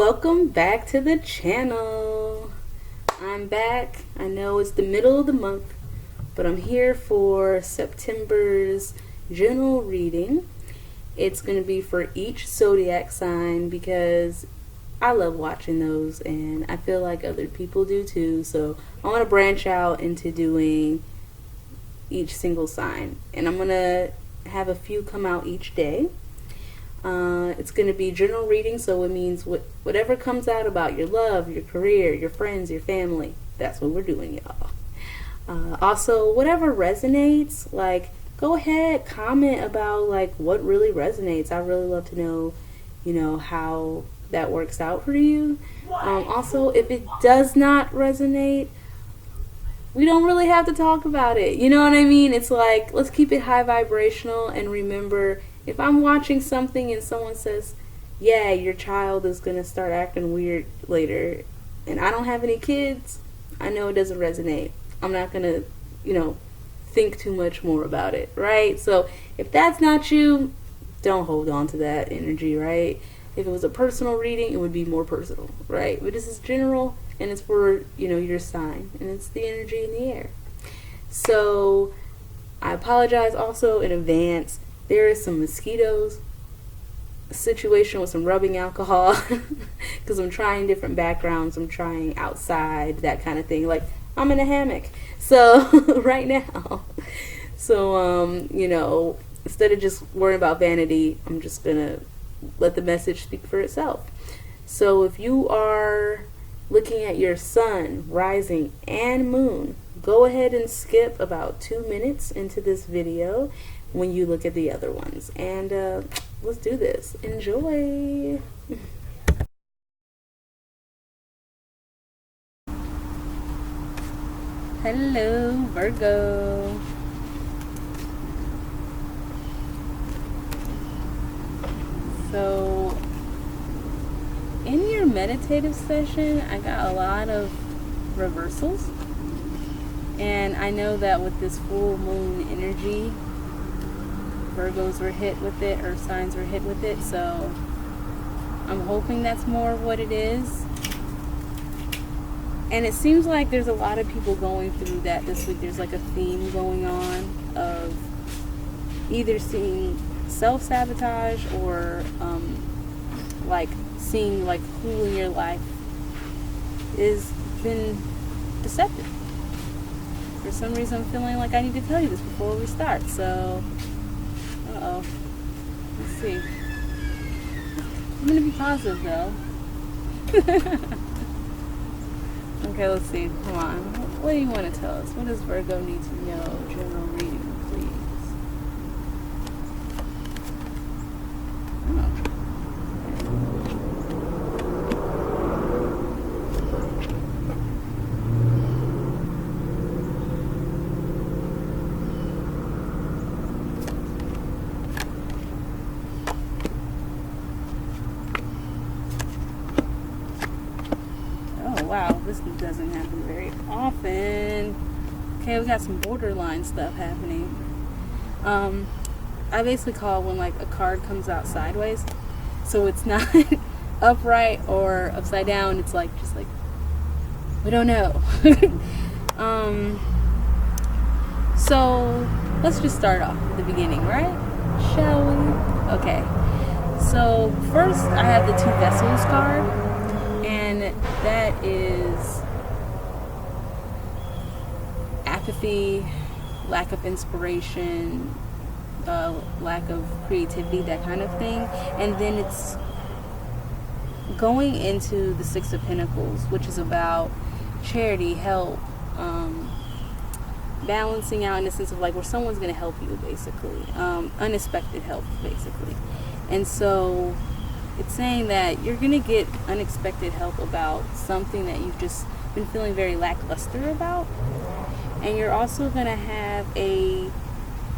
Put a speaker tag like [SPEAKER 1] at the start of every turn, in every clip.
[SPEAKER 1] Welcome back to the channel. I'm back. I know it's the middle of the month, but I'm here for September's general reading. It's going to be for each zodiac sign because I love watching those and I feel like other people do too. So I want to branch out into doing each single sign, and I'm going to have a few come out each day. It's going to be general reading, so it means whatever comes out about your love, your career, your friends, your family, that's what we're doing, y'all. Also, whatever resonates, like, go ahead, comment about, like, what really resonates. I really love to know, how that works out for you. Also, if it does not resonate, we don't really have to talk about it. You know what I mean? It's like, let's keep it high vibrational, and remember, if I'm watching something and someone says, yeah, your child is going to start acting weird later, and I don't have any kids, I know it doesn't resonate. I'm not going to, think too much more about it, right? So if that's not you, don't hold on to that energy, right? If it was a personal reading, it would be more personal, right? But this is general, and it's for, your sign, and it's the energy in the air. So I apologize also in advance. There is some mosquitoes, a situation with some rubbing alcohol, because I'm trying different backgrounds. I'm trying outside, that kind of thing. Like, I'm in a hammock, so right now. So, instead of just worrying about vanity, I'm just going to let the message speak for itself. So if you are looking at your sun, rising, and moon, go ahead and skip about 2 minutes into this video when you look at the other ones. And let's do this. Enjoy. Hello, Virgo. So, in your meditative session, I got a lot of reversals. And I know that with this full moon energy, Virgos were hit with it, or signs were hit with it, so I'm hoping that's more of what it is. And it seems like there's a lot of people going through that this week. There's like a theme going on of either seeing self-sabotage or like seeing like who in your life is been deceptive. For some reason I'm feeling like I need to tell you this before we start, so let's see. I'm gonna be positive though. Okay, let's see. Come on. What do you want to tell us? What does Virgo need to know? General reading, please. Wow, this doesn't happen very often. Okay, we got some borderline stuff happening. I basically call when like a card comes out sideways, so it's not upright or upside down. It's like just like we don't know. So let's just start off at the beginning, right? Shall we? Okay. So first, I have the Two Vessels card. And that is apathy, lack of inspiration, lack of creativity, that kind of thing. And then it's going into the Six of Pentacles, which is about charity, help, balancing out in the sense of like where someone's going to help you, basically. Unexpected help, basically. And so it's saying that you're going to get unexpected help about something that you've just been feeling very lackluster about. And you're also going to have a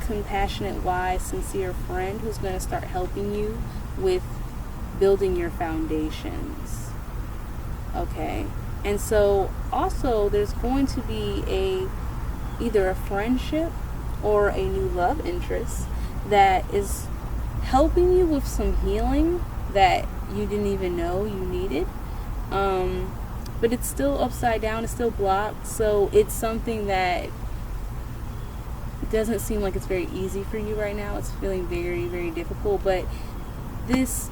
[SPEAKER 1] compassionate, wise, sincere friend who's going to start helping you with building your foundations. Okay. And so also there's going to be either a friendship or a new love interest that is helping you with some healing that you didn't even know you needed. But it's still upside down, it's still blocked, so it's something that doesn't seem like it's very easy for you right now. It's feeling very, very difficult, but it's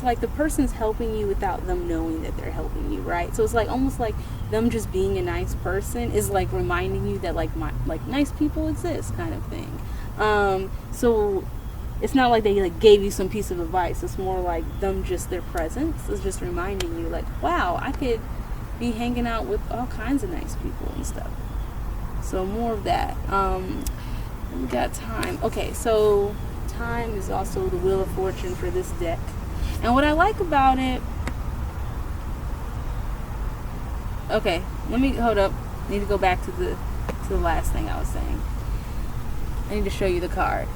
[SPEAKER 1] like the person's helping you without them knowing that they're helping you, right? So it's like almost like them just being a nice person is like reminding you that like nice people exist, kind of thing. So it's not like they like gave you some piece of advice. It's more like them, just their presence is just reminding you like, wow, I could be hanging out with all kinds of nice people and stuff. So more of that. We got time. Okay, so time is also the Wheel of Fortune for this deck. And what I like about it, okay, let me hold up. I need to go back to the last thing I was saying. I need to show you the card.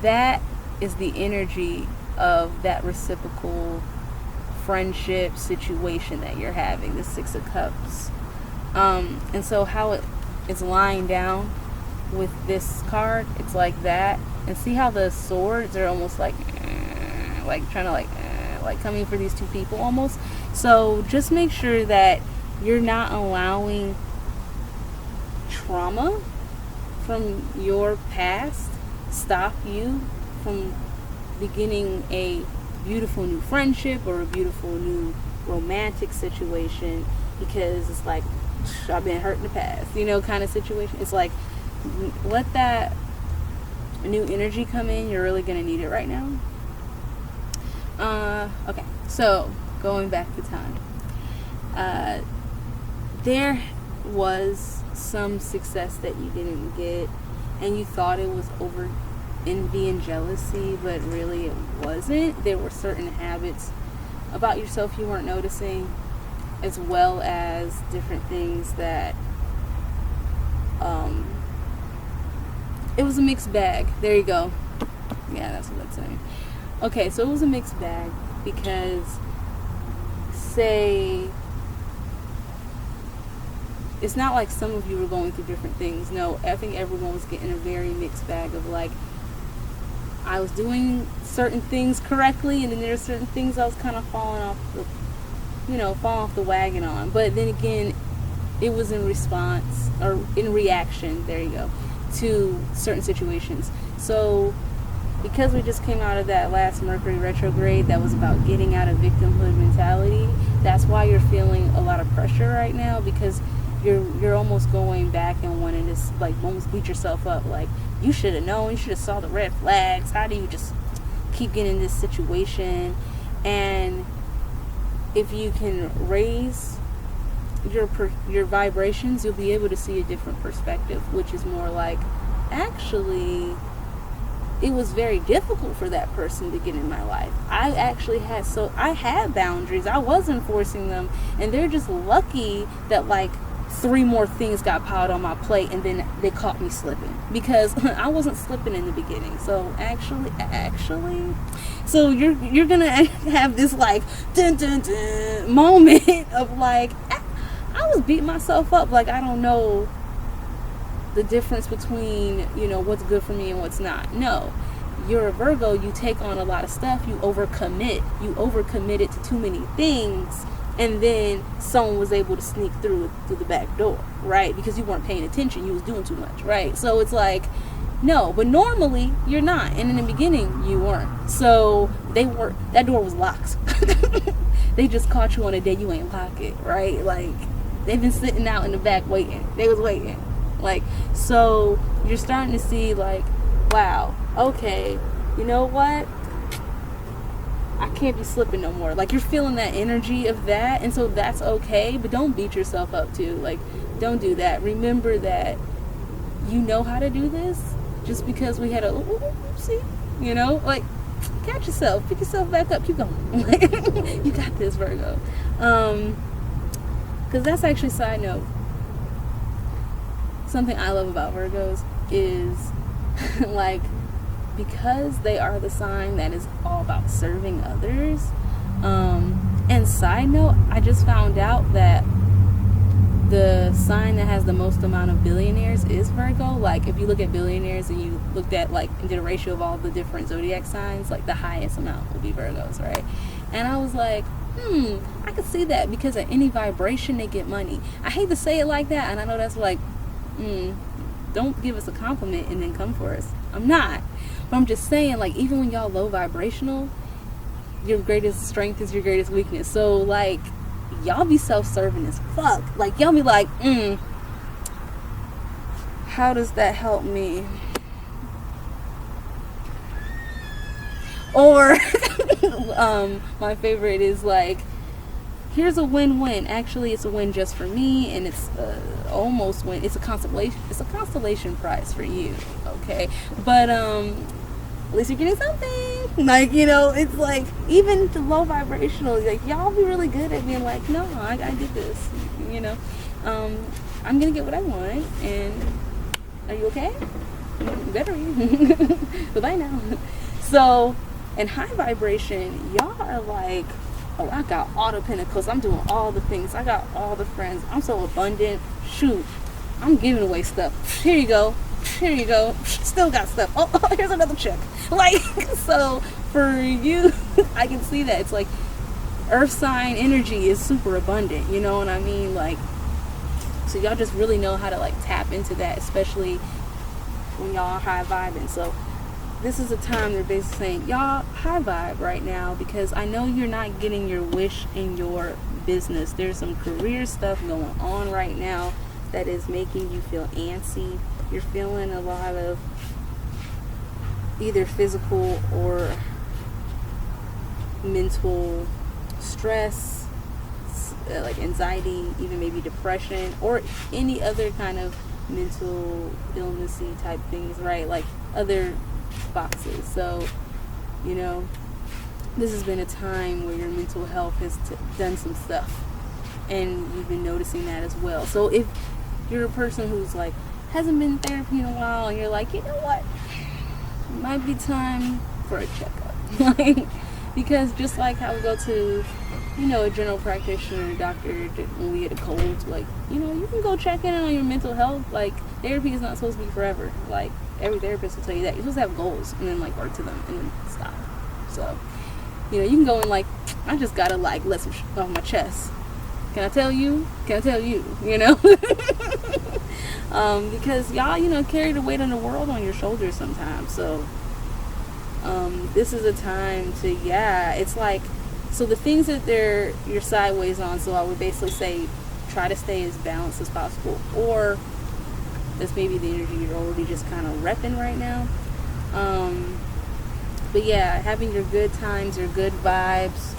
[SPEAKER 1] That is the energy of that reciprocal friendship situation that you're having, the Six of Cups. And so how it's lying down with this card, it's like that. And see how the swords are almost like trying to like coming for these two people almost. So just make sure that you're not allowing trauma from your past stop you from beginning a beautiful new friendship or a beautiful new romantic situation, because it's like, I've been hurt in the past, kind of situation. It's like, let that new energy come in. You're really going to need it right now. Okay, so going back to time. There was some success that you didn't get, and you thought it was over envy and jealousy, but really it wasn't. There were certain habits about yourself you weren't noticing, as well as different things that it was a mixed bag. There you go. Yeah, that's what I'm saying. Okay, so it was a mixed bag because, say, it's not like some of you were going through different things. No, I think everyone was getting a very mixed bag of like, I was doing certain things correctly, and then there are certain things I was kind of falling off the wagon on. But then again, it was in response or in reaction, there you go, to certain situations. So because we just came out of that last Mercury retrograde that was about getting out of victimhood mentality, that's why you're feeling a lot of pressure right now, because you're almost going back and wanting to like almost beat yourself up, like you should have known, you should have saw the red flags. How do you just keep getting in this situation? And if you can raise your vibrations, you'll be able to see a different perspective, which is more like, actually, it was very difficult for that person to get in my life. I had boundaries. I wasn't forcing them, and they're just lucky that like 3 more things got piled on my plate, and then they caught me slipping, because I wasn't slipping in the beginning. So actually, so you're gonna have this like dun, dun, dun, moment of like, I was beating myself up, like I don't know the difference between what's good for me and what's not. No, you're a Virgo, you take on a lot of stuff, you overcommitted to too many things, and then someone was able to sneak through the back door, right? Because you weren't paying attention, you was doing too much, right? So it's like, no, but normally you're not, and in the beginning you weren't. So that door was locked. They just caught you on a day you ain't lock it, right? Like, they've been sitting out in the back waiting. They was waiting. Like, so you're starting to see like, wow, okay, you know what? I can't be slipping no more. Like, you're feeling that energy of that, and so that's okay, but don't beat yourself up too. Like, don't do that. Remember that you know how to do this. Just because we had a oopsie, like, catch yourself, pick yourself back up, keep going. Like, you got this, Virgo. Because that's actually, side note, something I love about Virgos is like, because they are the sign that is all about serving others. And side note, I just found out that the sign that has the most amount of billionaires is Virgo. Like, if you look at billionaires and you looked at, like, and did a ratio of all the different zodiac signs, like, the highest amount would be Virgos, right? And I was like, I could see that, because at any vibration they get money. I hate to say it like that, and I know that's like, don't give us a compliment and then come for us. I'm not. But I'm just saying, like, even when y'all low vibrational, your greatest strength is your greatest weakness. So, like, y'all be self-serving as fuck. Like, y'all be like, how does that help me? Or my favorite is like, here's a win-win. Actually, it's a win just for me, and it's almost win. It's a constellation. It's a constellation prize for you. Okay, but at least you're getting something. Like, you know, it's like, even the low vibrational, like, y'all be really good at being like, no, I did this. You know, I'm gonna get what I want, and are you okay? Better be. Bye now. So, in high vibration, y'all are like, oh, I got all the pentacles, I'm doing all the things, I got all the friends, I'm so abundant, shoot, I'm giving away stuff, here you go, still got stuff, oh here's another check. Like, so for you, I can see that. It's like earth sign energy is super abundant, you know what I mean? Like, so y'all just really know how to, like, tap into that, especially when y'all are high vibing. So this is a time they're basically saying, y'all high vibe right now, because I know you're not getting your wish in your business. There's some career stuff going on right now that is making you feel antsy. You're feeling a lot of either physical or mental stress, like anxiety, even maybe depression, or any other kind of mental illnessy type things, right? Like other boxes. So, you know, this has been a time where your mental health has done some stuff, and you've been noticing that as well. So if you're a person who's like hasn't been in therapy in a while, and you're like, you know what, it might be time for a checkup. Like, because just like how we go to, you know, a general practitioner, a doctor, when we get a cold, like, you know, you can go check in on your mental health. Like, therapy is not supposed to be forever. Like, every therapist will tell you that. You're supposed to have goals and then, like, work to them and then stop. So, you know, you can go and, like, I just gotta, like, let some off my chest. Can I tell you? You know? Because y'all, you know, carry the weight of the world on your shoulders sometimes. So, this is a time to, it's like, so the things that you're sideways on, so I would basically say try to stay as balanced as possible, or that's maybe the energy you're already just kind of repping right now. But yeah, having your good times, your good vibes,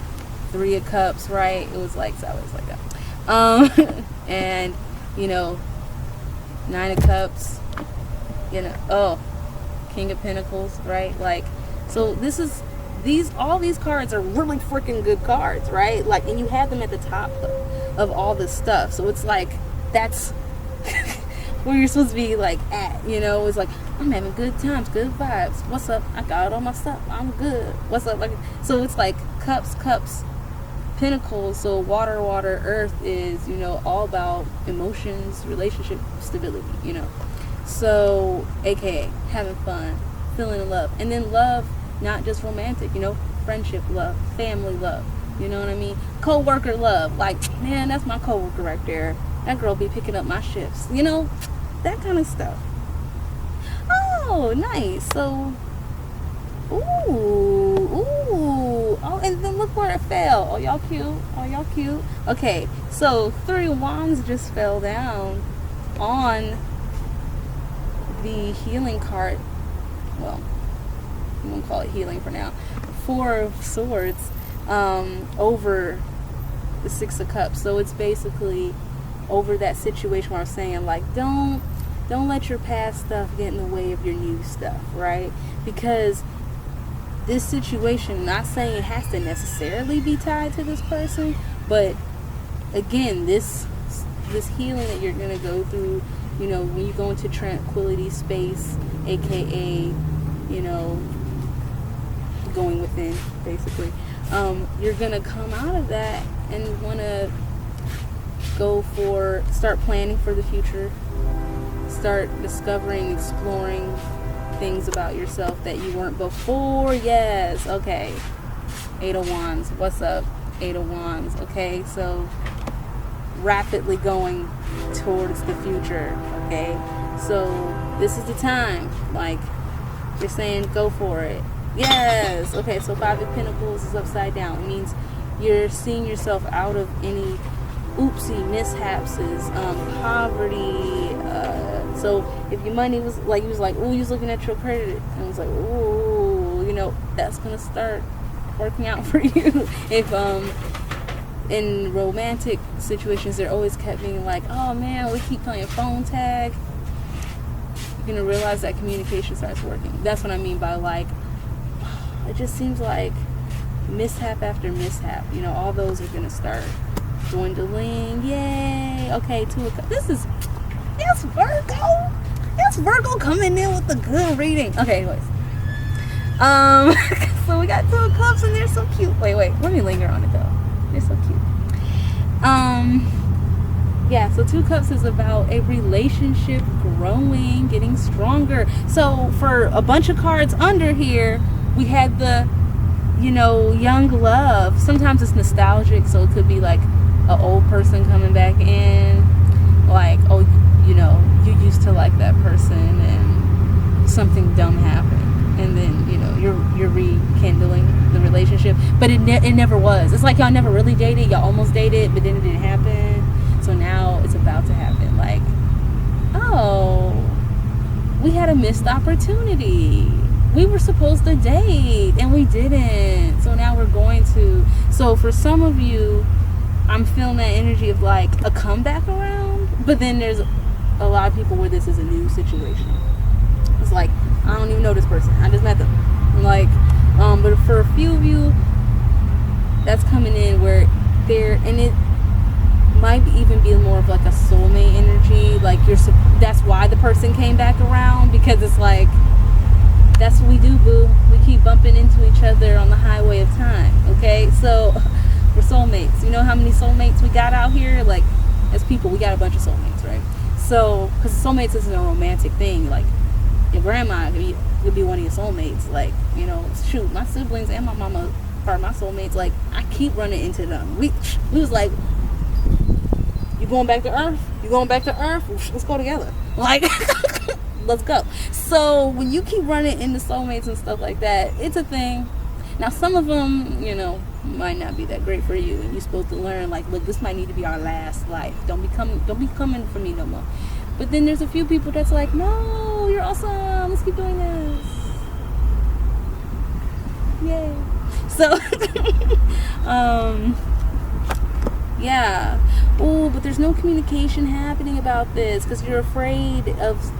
[SPEAKER 1] 3 of Cups, right? It was like sideways like that. And, you know, 9 of Cups, you know, King of Pentacles, right? Like, so this is, all these cards are really freaking good cards, right? Like, and you have them at the top of all this stuff. So it's like, that's where you're supposed to be, like, at, you know? It's like, I'm having good times, good vibes. What's up? I got all my stuff. I'm good. What's up? Like, so it's like cups, Pentacles. So water, earth is, you know, all about emotions, relationship stability, you know? So, aka having fun, feeling in love. And then love, not just romantic, you know, friendship love, family love, you know what I mean? Co-worker love, like, man, that's my co-worker right there. That girl be picking up my shifts, you know, that kind of stuff. Oh, nice. So, oh, and then look where it fell. Oh, y'all cute. Okay, so 3 of Wands just fell down on the healing card. Well, I'm gonna call it healing for now. 4 of Swords over the 6 of Cups. So it's basically over that situation where I'm saying, like, don't let your past stuff get in the way of your new stuff, right? Because this situation, not saying it has to necessarily be tied to this person, but again, this healing that you're gonna go through, you know, when you go into tranquility space, aka, you know, going within, basically, you're gonna come out of that and want to start planning for the future. Start discovering, exploring things about yourself that you weren't before. Yes, okay. Eight of Wands. What's up? Eight of Wands. Okay, so rapidly going towards the future. Okay, so this is the time. Like, you're saying go for it. Yes. Okay, so Five of Pentacles is upside down. It means you're seeing yourself out of any oopsie mishaps, poverty. So if your money was like, you was like, oh, you was looking at your credit and it was like, oh, you know, that's gonna start working out for you. If in romantic situations, they're always kept being like, oh man, we keep playing phone tag. You're gonna realize that communication starts working. That's what I mean by, like, it just seems like mishap after mishap. You know, all those are gonna start dwindling. Yay. Okay, that's Virgo. That's Virgo coming in with the good reading. Okay, anyways. So we got Two of Cups and they're so cute. Wait, let me linger on it though. They're so cute. Yeah, so Two of Cups is about a relationship growing, getting stronger. So for a bunch of cards under here, we had the, you know, young love. Sometimes it's nostalgic, so it could be like an old person coming back in. Like, oh, you know, you used to like that person and something dumb happened. And then, you know, you're rekindling the relationship. But it never was. It's like y'all never really dated. Y'all almost dated, but then it didn't happen. So now it's about to happen. Like, oh, we had a missed opportunity. We were supposed to date and we didn't. So now we're going to. So for some of you, I'm feeling that energy of like a comeback around. But then there's a lot of people where this is a new situation. It's like, I don't even know this person. I just met them. Like, but for a few of you, that's coming in where and it might even be more of like a soulmate energy. Like, that's why the person came back around, because it's like, that's what we do, boo. We keep bumping into each other on the highway of time. Okay, so we're soulmates. You know how many soulmates we got out here? Like, as people, we got a bunch of soulmates, right? So, because soulmates isn't a romantic thing. Like, your grandma could be one of your soulmates. Like, you know, shoot, my siblings and my mama are my soulmates. Like, I keep running into them. We was like, you going back to Earth? You going back to Earth? Let's go together. Like, let's go. So when you keep running into soulmates and stuff like that, it's a thing. Now, some of them, you know, might not be that great for you, and you're supposed to learn, like, look, this might need to be our last life. Don't be coming for me no more. But then there's a few people that's like, no, you're awesome. Let's keep doing this. Yay. So, yeah. Oh, but there's no communication happening about this because you're afraid of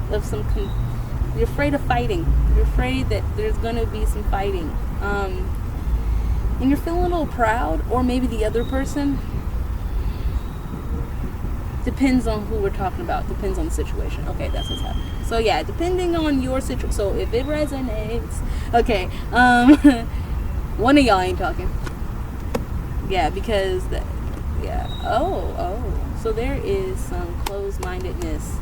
[SPEAKER 1] you're afraid of fighting. You're afraid that there's going to be some fighting. And you're feeling a little proud, or maybe the other person. Depends on who we're talking about. Depends on the situation. Okay, that's what's happening. So yeah, depending on your situation. So if it resonates, okay. One of y'all ain't talking. Yeah, because yeah. Oh. So there is some closed-mindedness.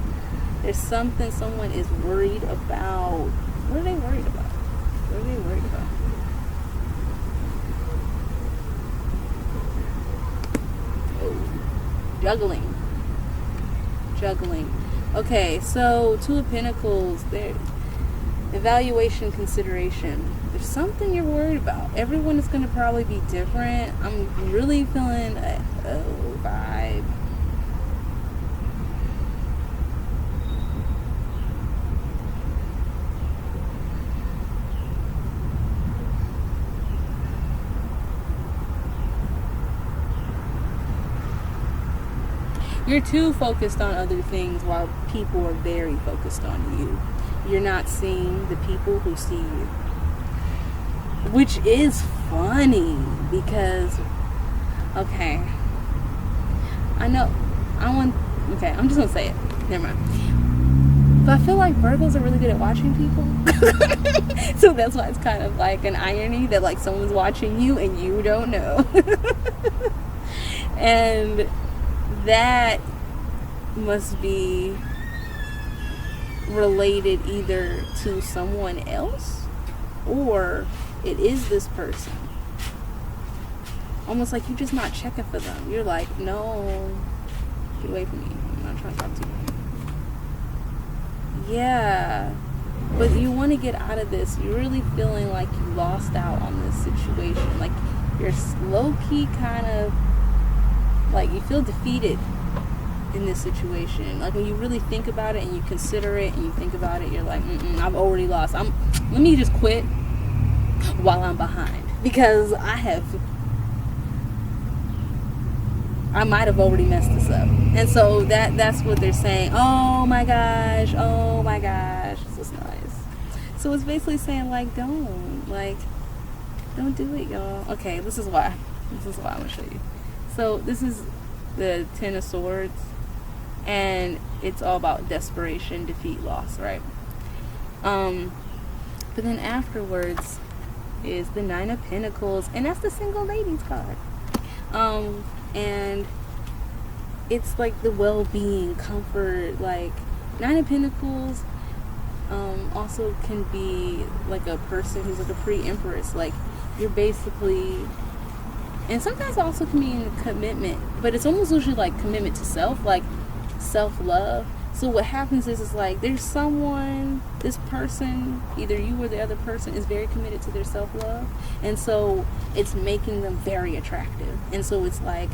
[SPEAKER 1] There's something someone is worried about. What are they worried about? What are they worried about? Oh, juggling. Okay, so Two of Pentacles, there, evaluation, consideration. There's something you're worried about. Everyone is going to probably be different. I'm really feeling a vibe. You're too focused on other things while people are very focused on you. You're not seeing the people who see you. Which is funny because, okay, I'm just going to say it. Never mind. But I feel like Virgos are really good at watching people. So that's why it's kind of like an irony that like someone's watching you and you don't know. And that must be related either to someone else or it is this person. Almost like you're just not checking for them. You're like, no, get away from me. I'm not trying to talk to you. Yeah. But you want to get out of this. You're really feeling like you lost out on this situation. Like you're low-key kind of like you feel defeated in this situation. Like when you really think about it and you consider it and you think about it, you're like, I've already lost. Let me just quit while I'm behind, because I might have already messed this up. And so that's what they're saying. Oh my gosh, this is nice. So it's basically saying like don't do it, y'all. Okay, this is why I'm gonna show you. So this is the Ten of Swords, and it's all about desperation, defeat, loss, right? But then afterwards is the Nine of Pentacles, and that's the single ladies card. And it's like the well-being, comfort. Like Nine of Pentacles also can be like a person who's like a pre-empress. Like you're basically, and sometimes also can mean commitment, but it's almost usually like commitment to self, like self-love. So what happens is like there's someone, this person, either you or the other person, is very committed to their self-love, and so it's making them very attractive. And so it's like,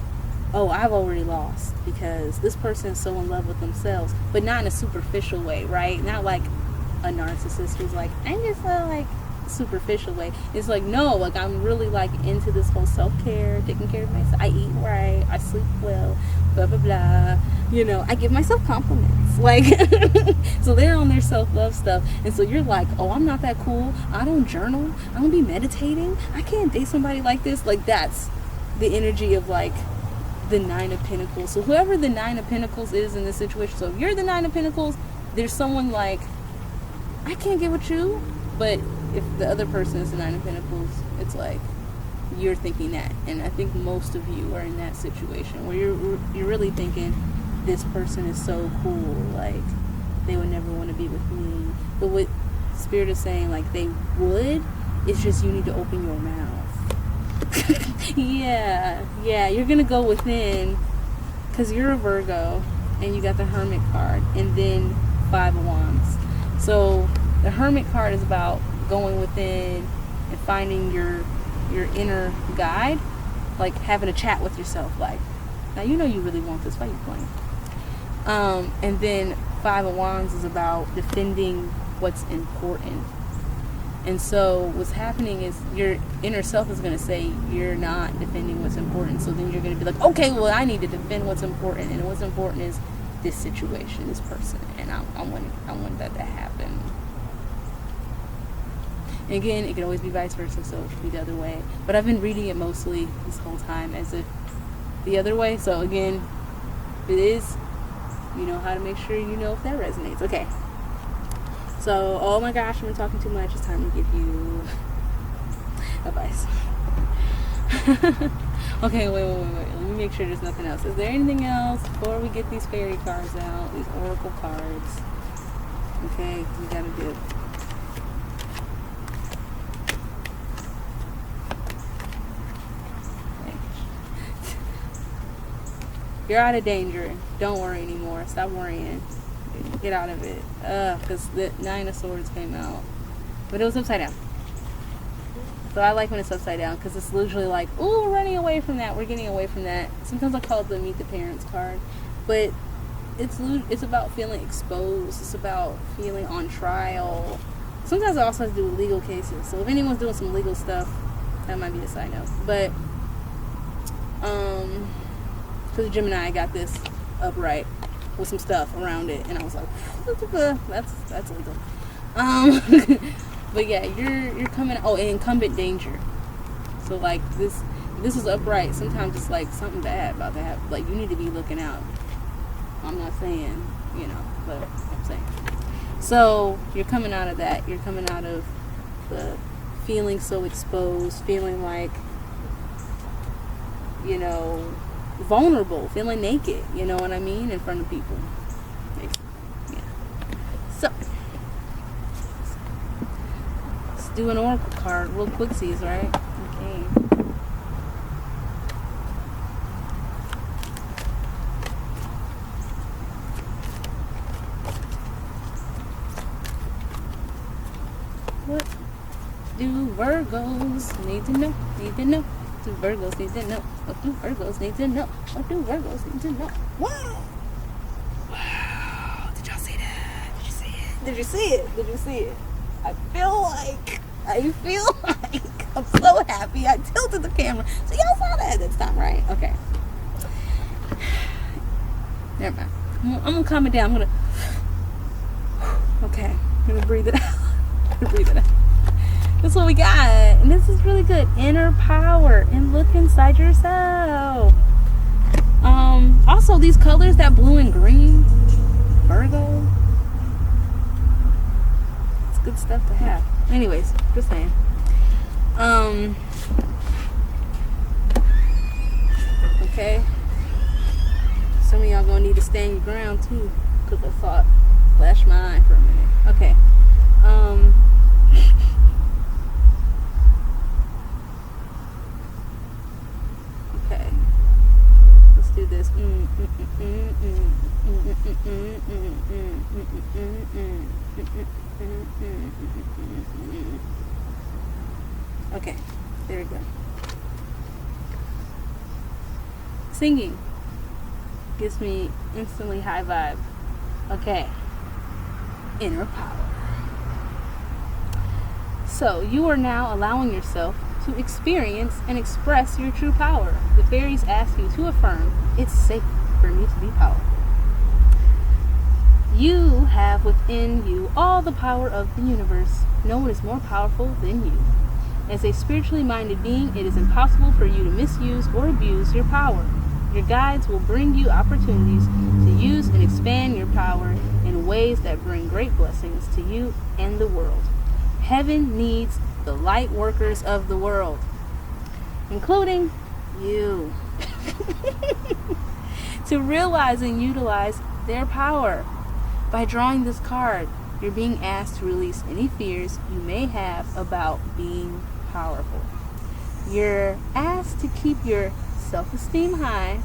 [SPEAKER 1] oh, I've already lost because this person is so in love with themselves, but not in a superficial way, right? Not like a narcissist who's like, I'm just like superficial way. It's like, no, like I'm really like into this whole self-care, taking care of myself. I eat right, I sleep well, blah blah blah, you know, I give myself compliments, like so they're on their self-love stuff. And so you're like, oh, I'm not that cool, I don't journal, I don't be meditating, I can't date somebody like this. Like that's the energy of like the Nine of Pentacles. So whoever the Nine of Pentacles is in this situation, so if you're the Nine of Pentacles, there's someone like, I can't get with you. But if the other person is the Nine of Pentacles, it's like you're thinking that. And I think most of you are in that situation where you're really thinking, this person is so cool, like they would never want to be with me. But what Spirit is saying, like they would, it's just you need to open your mouth. yeah, you're gonna go within, because you're a Virgo and you got the Hermit card and then Five of Wands. So the Hermit card is about going within and finding your inner guide, like having a chat with yourself, like, now you know you really want this, why are you playing? And then Five of Wands is about defending what's important. And so what's happening is your inner self is going to say you're not defending what's important. So then you're going to be like, okay, well, I need to defend what's important. And what's important is this situation, this person. And I want that to happen. And again, it could always be vice versa, so it could be the other way. But I've been reading it mostly this whole time as if the other way. So again, if it is, you know how to make sure you know if that resonates. Okay. So, oh my gosh, I've been talking too much. It's time to give you advice. Okay, wait. Let me make sure there's nothing else. Is there anything else before we get these fairy cards out, these oracle cards? Okay, we gotta do it. You're out of danger. Don't worry anymore. Stop worrying. Get out of it. Because the Nine of Swords came out. But it was upside down. So I like when it's upside down because it's usually like, ooh, we're running away from that. We're getting away from that. Sometimes I call it the Meet the Parents card. But it's about feeling exposed. It's about feeling on trial. Sometimes it also has to do with legal cases. So if anyone's doing some legal stuff, that might be a side note. But, because Gemini, I got this upright with some stuff around it, and I was like, that's legal. But yeah, you're coming. Oh, and incumbent danger. So like this is upright. Sometimes it's like something bad about to happen. Like you need to be looking out. I'm not saying, but I'm saying. So you're coming out of that. You're coming out of the feeling so exposed, feeling like, vulnerable, feeling naked, you know what I mean, in front of people. Yeah. So, let's do an oracle card real quicksies, right? Okay. What do Virgos need to know? Need to know. Do Virgos need to know? What do Virgos need to know? What do Virgos need to know? Wow! Wow! Did y'all see that? Did you see it? Did you see it? Did you see it? I feel like I'm so happy. I tilted the camera. So y'all saw that this time, right? Okay. Never mind. I'm gonna calm it down. Okay. I'm gonna breathe it out. Breathe it out. That's what we got, and this is really good. Inner power, and look inside yourself. Also these colors, that blue and green, Virgo, it's good stuff to have. Anyways, just saying. Okay. Some of y'all gonna need to stand your ground too, because I thought flash my eye for a minute. Okay. Okay. Let's do this. Okay. There we go. Singing gives me instantly high vibe. Okay. Inner power. So you are now allowing yourself to experience and express your true power. The fairies ask you to affirm, it's safe for me to be powerful. You have within you all the power of the universe. No one is more powerful than you. As a spiritually minded being, it is impossible for you to misuse or abuse your power. Your guides will bring you opportunities to use and expand your power in ways that bring great blessings to you and the world. Heaven needs the light workers of the world, including you, to realize and utilize their power. By drawing this card, you're being asked to release any fears you may have about being powerful. You're asked to keep your self-esteem high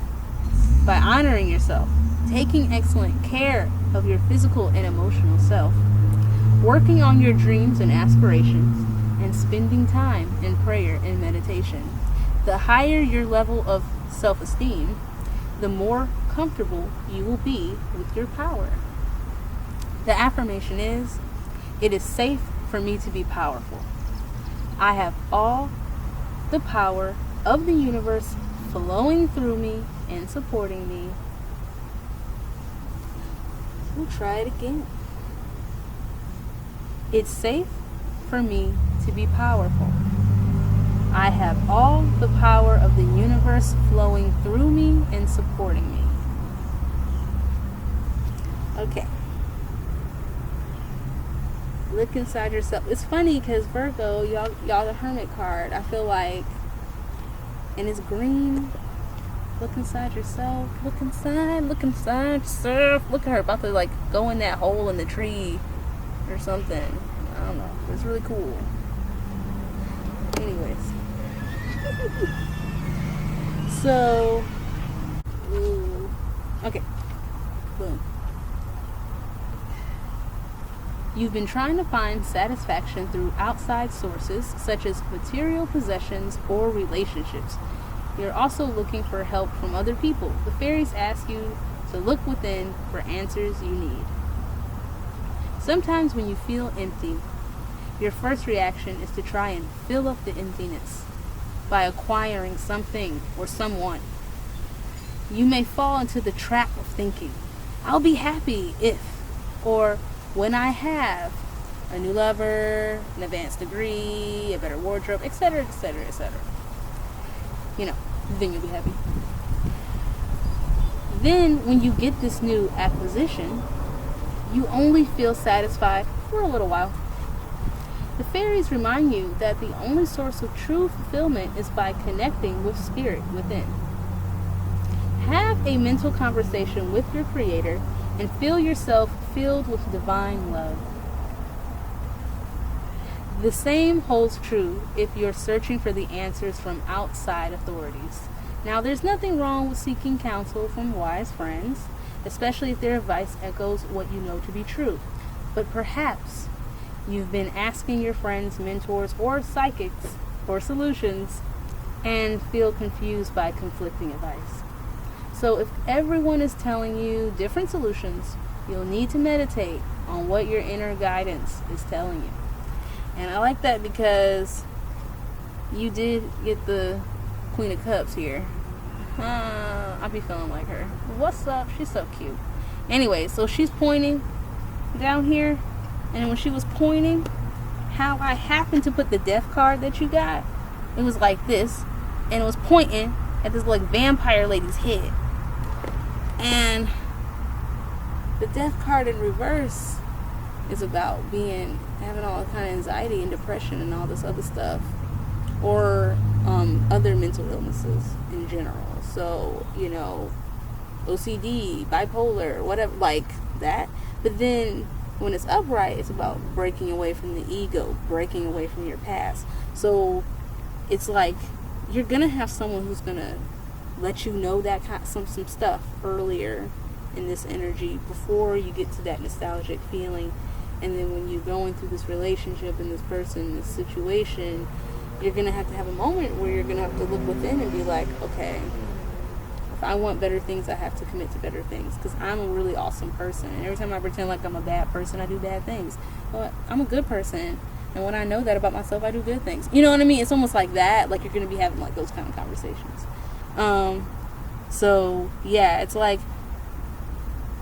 [SPEAKER 1] by honoring yourself, taking excellent care of your physical and emotional self, working on your dreams and aspirations, and spending time in prayer and meditation. The higher your level of self-esteem, the more comfortable you will be with your power. The affirmation is, it is safe for me to be powerful. I have all the power of the universe flowing through me and supporting me. We'll try it again. It's safe for me to be powerful. I have all the power of the universe flowing through me and supporting me. Okay. Look inside yourself. It's funny because Virgo, y'all the Hermit card, I feel like, and it's green. Look inside yourself. Look inside yourself. Look at her about to like go in that hole in the tree or something. I don't know. It's really cool. Anyways. So, okay. Boom. You've been trying to find satisfaction through outside sources, such as material possessions or relationships. You're also looking for help from other people. The fairies ask you to look within for answers you need. Sometimes when you feel empty, your first reaction is to try and fill up the emptiness by acquiring something or someone. You may fall into the trap of thinking, I'll be happy if, or when I have a new lover, an advanced degree, a better wardrobe, etc., etc., etc. You know, then you'll be happy. Then, when you get this new acquisition, you only feel satisfied for a little while. The fairies remind you that the only source of true fulfillment is by connecting with spirit within. a mental conversation with your Creator and feel yourself filled with divine love. The same holds true if you're searching for the answers from outside authorities. Now, there's nothing wrong with seeking counsel from wise friends, especially if their advice echoes what you know to be true. But perhaps you've been asking your friends, mentors, or psychics for solutions and feel confused by conflicting advice. So if everyone is telling you different solutions, you'll need to meditate on what your inner guidance is telling you. And I like that because you did get the Queen of Cups here. I be feeling like her. What's up? She's so cute. Anyway, so she's pointing down here. And when she was pointing, how I happened to put the death card that you got, it was like this. And it was pointing at this like vampire lady's head. And the death card in reverse is about having all kind of anxiety and depression and all this other stuff, or other mental illnesses in general. So, you know, OCD, bipolar, whatever, like that. But then when it's upright, it's about breaking away from the ego, breaking away from your past. So it's like you're gonna have someone who's gonna let you know that some stuff earlier in this energy before you get to that nostalgic feeling. And then when you're going through this relationship and this person, this situation, you're going to have a moment where you're going to have to look within and be like, okay, if I want better things, I have to commit to better things. Because I'm a really awesome person. And every time I pretend like I'm a bad person, I do bad things. But I'm a good person. And when I know that about myself, I do good things. You know what I mean? It's almost like that. Like you're going to be having like those kind of conversations. So, yeah, it's like,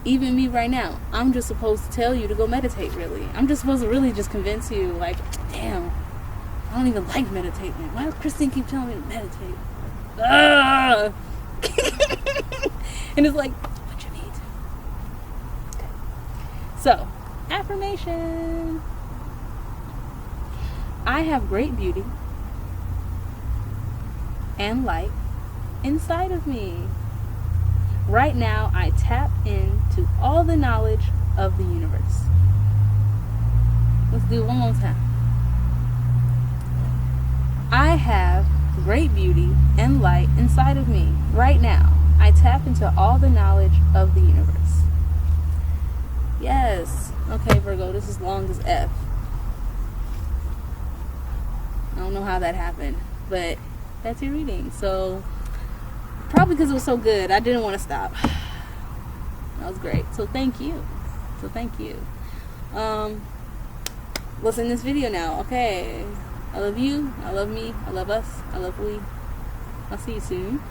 [SPEAKER 1] even me right now, I'm just supposed to tell you to go meditate, really. I'm just supposed to really just convince you, like, damn, I don't even like meditating. Why does Christine keep telling me to meditate? And it's like, what you need. Okay. So, affirmation. I have great beauty and light inside of me. Right now, I tap into all the knowledge of the universe. Let's do it one more time. I have great beauty and light inside of me. Right now, I tap into all the knowledge of the universe. Yes. Okay, Virgo, this is long as F. I don't know how that happened, but that's your reading. So, probably because it was so good, I didn't want to stop. That was great. So thank you. Let's end this video now. Okay. I love you. I love me. I love us. I love we. I'll see you soon.